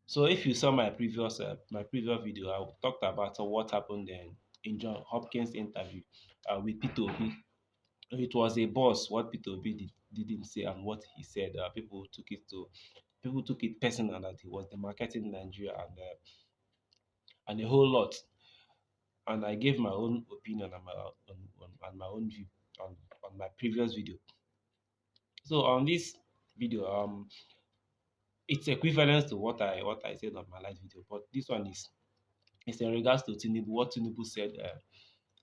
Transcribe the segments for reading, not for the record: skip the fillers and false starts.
So if you saw my previous video, I talked about what happened in John Hopkins interview with Peter Obi. It was a boss what Peter Obi didn't say and what he said. People took it personal that he was demarketing Nigeria and a whole lot. And I gave my own opinion and my own view on my previous video. So on this video, it's equivalent to what I said on my last video, but this one is in regards to Tinubu. What Tinubu said.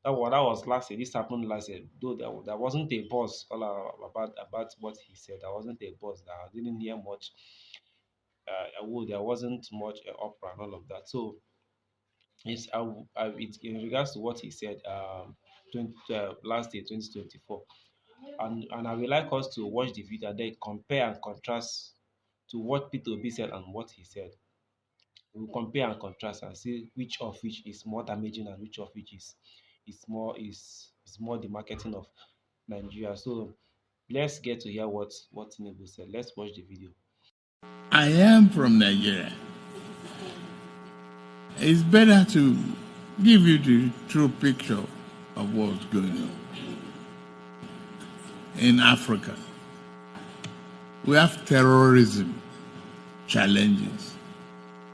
That was last year. This happened last year. Though there wasn't a buzz all about what he said. There wasn't a buzz. That I didn't hear much. There wasn't much opera and all of that. So it's in regards to what he said last year, 2024. And I would like us to watch the video and then compare and contrast to what Peter Obi said and what he said. We'll compare and contrast and see which of which is more damaging and which of which is more the marketing of Nigeria. So let's get to hear what Tinubu said. Let's watch the video. I am from Nigeria. It's better to give you the true picture of what's going on in Africa. We have terrorism challenges,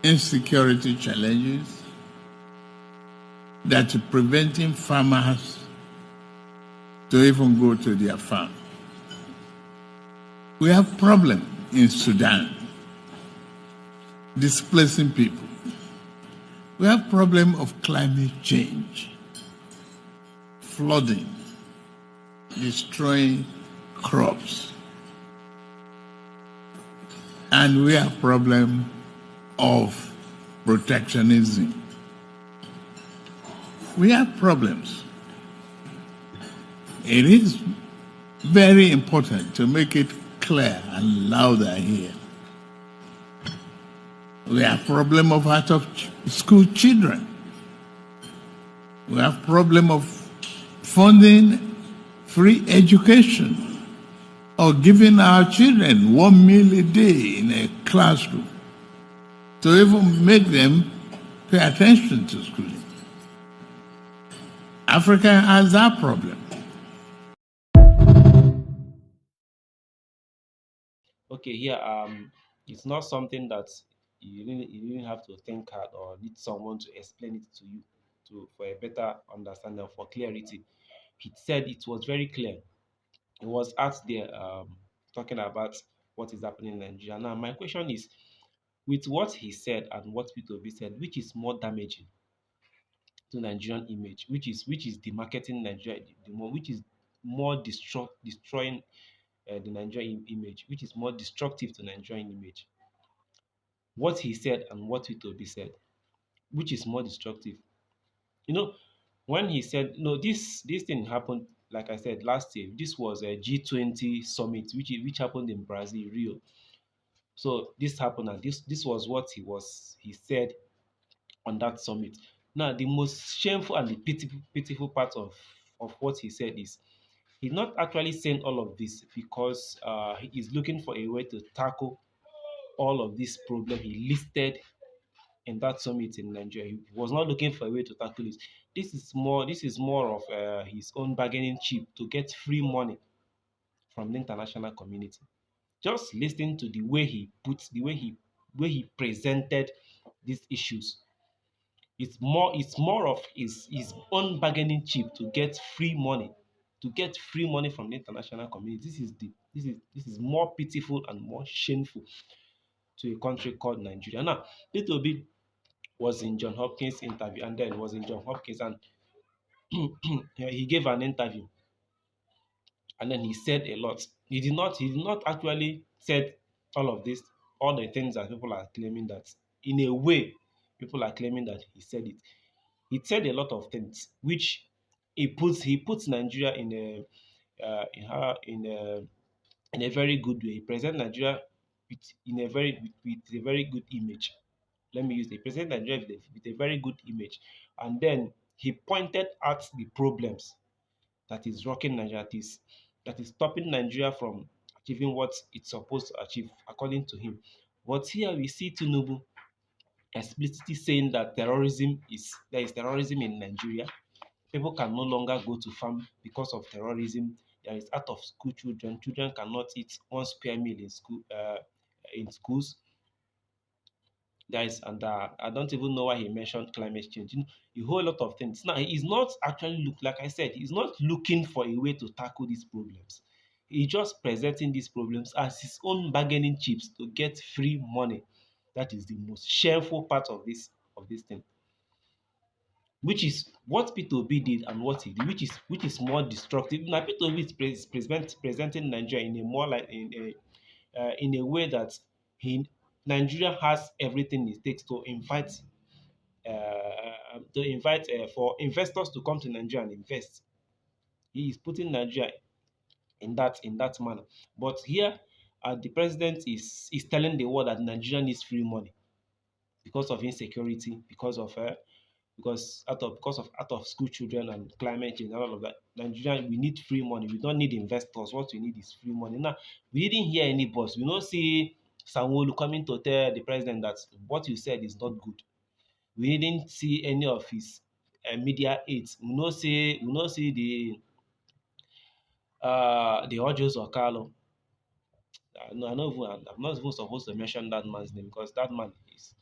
insecurity challenges that are preventing farmers to even go to their farm. We have problem in Sudan, displacing people. We have problem of climate change, flooding, destroying crops. And we have problem of protectionism. We have problems. It is very important to make it clear and louder here. We have problem of out of school children. We have problem of funding free education or giving our children 1 meal a day in a classroom to even make them pay attention to schooling. Africa has that problem. Okay, here it's not something that you didn't have to think hard or need someone to explain it to you for a better understanding, for clarity. He said it was very clear. He was out there talking about what is happening in Nigeria. Now my question is, with what he said and what Peter Obi said, which is more damaging to Nigerian image, which is demarketing Nigeria the more, which is more destroying the Nigerian image, which is more destructive to Nigerian image. What he said and what Peter Obi said, which is more destructive. You know, when he said, no, this thing happened, like I said last year. This was a G20 summit, which happened in Brazil, Rio. So this happened, and this was what he said on that summit. Now, the most shameful and the pitiful part of what he said is he's not actually saying all of this because he is looking for a way to tackle all of this problem he listed in that summit in Nigeria. He was not looking for a way to tackle it. This is more of his own bargaining chip to get free money from the international community. Just listening to the way he presented these issues. It's more of his own bargaining chip to get free money, from the international community. This is more pitiful and more shameful to a country called Nigeria. Now, Peter Obi was in John Hopkins interview, and then was in John Hopkins, and he gave an interview, and then he said a lot. He did not actually said all of this, all the things that people are claiming that in a way people are claiming that he said it. He said a lot of things which he puts Nigeria in a very good way. He presents Nigeria with a very good image. Let me use the present Nigeria with a very good image. And then he pointed out the problems that is rocking Nigeria, that is stopping Nigeria from achieving what it's supposed to achieve, according to him. But here we see Tinubu. explicitly saying that there is terrorism in Nigeria. People can no longer go to farm because of terrorism. There is out of school children. Children cannot eat one square meal in school in schools. There is, and I don't even know why he mentioned climate change. A whole lot of things. Now he's not actually like I said, he's not looking for a way to tackle these problems. He's just presenting these problems as his own bargaining chips to get free money. That is the most shameful part of this thing, which is what P2B did and what he did, which is more destructive. Now P2B is presenting Nigeria in a more like in a way that he Nigeria has everything it takes to invite for investors to come to Nigeria and invest. He is putting Nigeria in that manner. But here, the president is telling the world that Nigeria needs free money because of insecurity, because of out of school children and climate change and all of that. Nigeria, we need free money. We don't need investors. What we need is free money. Now, we didn't hear any boss. We don't see Sanwo-Olu coming to tell the president that what you said is not good. We didn't see any of his media aides. We no see the audios of Carlo. No, I'm not even supposed to mention that man's name because that man is,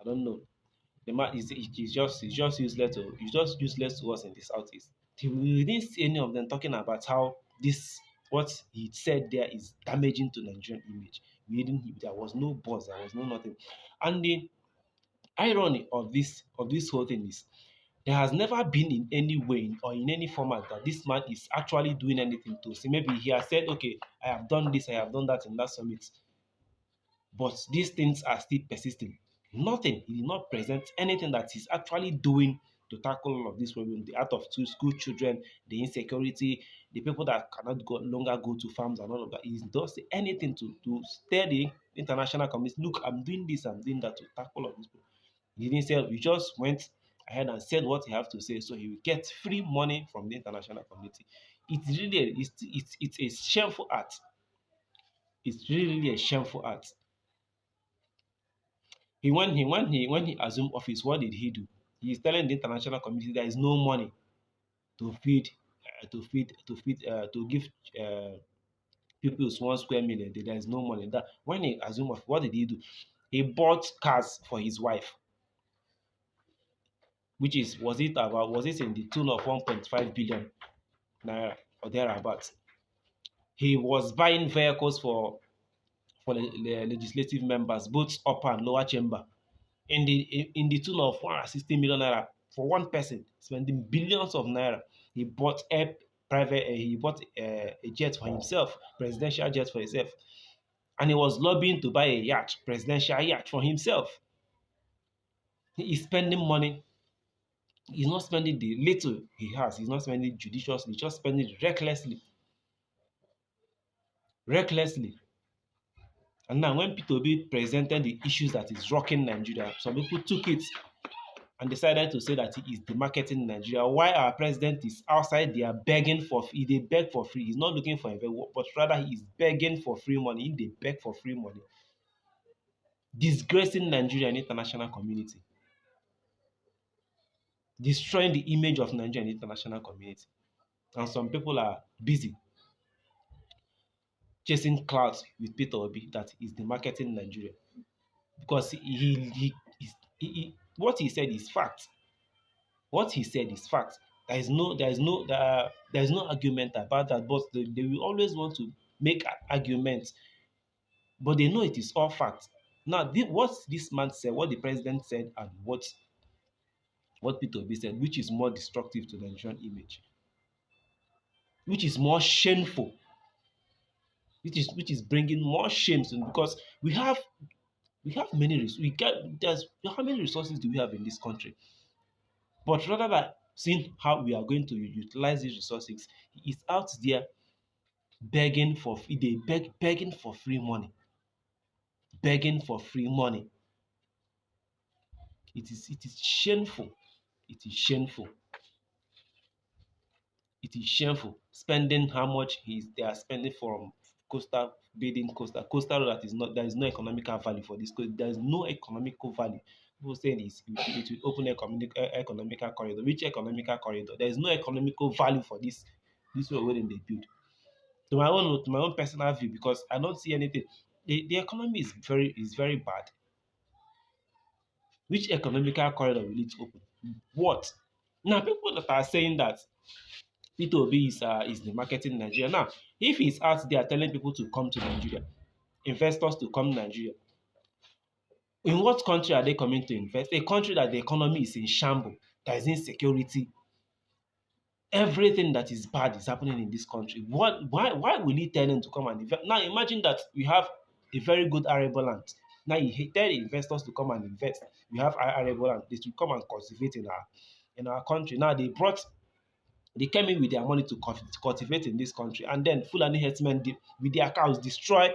I don't know. The man is he's just useless to he's just useless to us in the southeast. We didn't see any of them talking about how this what he said there is damaging to Nigerian image. We didn't there was no buzz, there was no nothing. And the irony of this whole thing is there has never been in any way or in any format that this man is actually doing anything to say maybe he has said, okay, I have done this, I have done that in that summit. But these things are still persisting. Nothing. He did not present anything that he's actually doing to tackle all of this problem. The out of school children, the insecurity, the people that cannot go longer go to farms and all of that. He does anything to steer the international community. Look, I'm doing this, I'm doing that to tackle all of this problem. He didn't say he just went ahead and said what he have to say, so he will get free money from the international community. It's really it's a shameful act. It's really a shameful act. When he assumed office, what did he do? He is telling the international community there is no money to to give uh, people 1 square meal. There is no money. That when he assumed office, what did he do? He bought cars for his wife, which is was it in the tune of 1.5 billion naira or thereabouts. He was buying vehicles for the legislative members, both upper and lower chamber, in the tune of 160 million naira for one person, spending billions of naira. He bought a private, he bought a jet for himself, presidential jet for himself, and he was lobbying to buy a yacht, presidential yacht for himself. He is spending money. He's not spending the little he has. He's not spending judiciously. Just spending it recklessly, recklessly. And now, when P2B presented the issues that is rocking Nigeria, some people took it and decided to say that he is demarketing Nigeria. Why our president is outside there begging for he dey beg for free. He's not looking for investment, but rather he is begging for free money. He dey beg for free money, disgracing Nigeria in international community, destroying the image of Nigeria in international community. And some people are busy chasing clouds with Peter Obi that is demarketing Nigeria because what he said is fact. What he said is fact. There is no argument about that. But they will always want to make arguments, but they know it is all fact. Now, what this man said, what the president said, and what Peter Obi said, which is more destructive to the Nigerian image, which is more shameful, which is bringing more shame to because we have many we get there's how many resources do we have in this country? But rather than seeing how we are going to utilize these resources, he is out there begging for free money, begging for free money. It is shameful. It is shameful. It is shameful. Spending how much they are spending from coastal building coastal road that is not there is no economical value for this. There is no economical value people saying it will open economical corridor. Which economical corridor? There is no economical value for this road wey dem dey build. To my own personal view, because I don't see anything. The economy is very bad. Which economical corridor will it open? What? Now people that are saying that P2B is the marketing Nigeria. Now, if he's out there telling people to come to Nigeria, investors to come to Nigeria, in what country are they coming to invest? A country that the economy is in shambles, there is insecurity, everything that is bad is happening in this country. Why will he tell them to come and invest? Now imagine that we have a very good arable land. Now you tell the investors to come and invest. We have arable land. They should come and cultivate in our country. Now they came in with their money to cultivate in this country, and then Fulani herdsmen with their cows destroy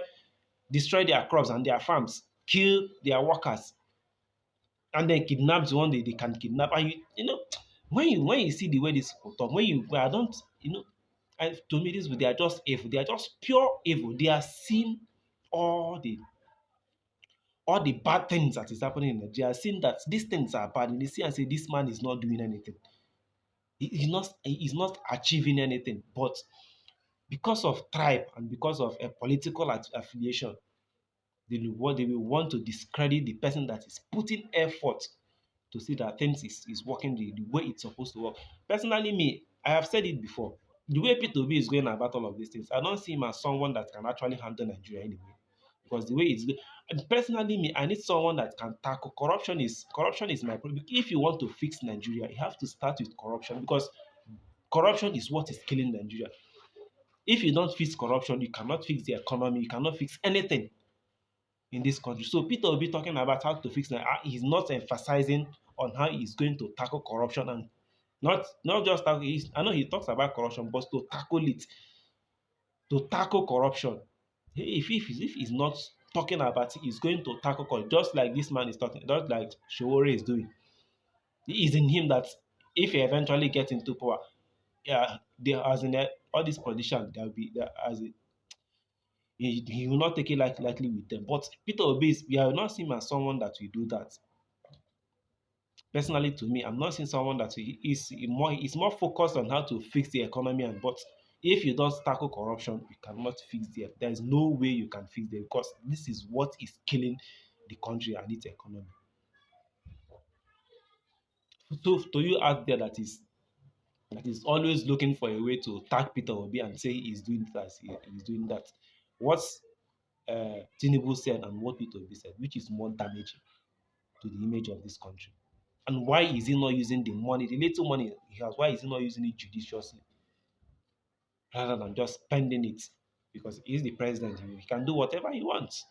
their crops and their farms, kill their workers, and then kidnap the one they can kidnap. And when you see the way these people talk, when I don't, to me this, they are just evil. They are just pure evil. They are seeing all the all the bad things that is happening in Nigeria. Seeing that these things are bad, and they see and say this man is not doing anything. He's not achieving anything. But because of tribe and because of a political affiliation, they will want to discredit the person that is putting effort to see that things is working the way it's supposed to work. Personally, me, I have said it before. The way P2B is going about all of these things, I don't see him as someone that can actually handle Nigeria anyway. Because the way it's going, and personally, me, I need someone that can tackle corruption. Corruption is my problem. If you want to fix Nigeria, you have to start with corruption, because corruption is what is killing Nigeria. If you don't fix corruption, you cannot fix the economy, you cannot fix anything in this country. So Peter will be talking about how to fix it. He's not emphasizing on how he's going to tackle corruption, and not just tackle. I know he talks about corruption, but to tackle corruption. If he's not talking about it, he's going to tackle corruption, just like this man is talking, just like Showore is doing. It is in him that if he eventually gets into power, yeah, there as in all these politicians, there will be there as a he will not take it lightly with them. But Peter Obi, we have not seen him as someone that will do that. Personally, to me, I'm not seeing someone that is more focused on how to fix the economy. And but if you don't tackle corruption, you cannot fix the. There is no way you can fix it, because this is what is killing the country and its economy. So to you out there that is always looking for a way to tag Peter Obi and say he's doing that, he's doing that. What's Tinubu said and what Peter Obi said, which is more damaging to the image of this country? And why is he not using the money, the little money he has, why is he not using it judiciously rather than just spending it? Because he's the president, he can do whatever he wants.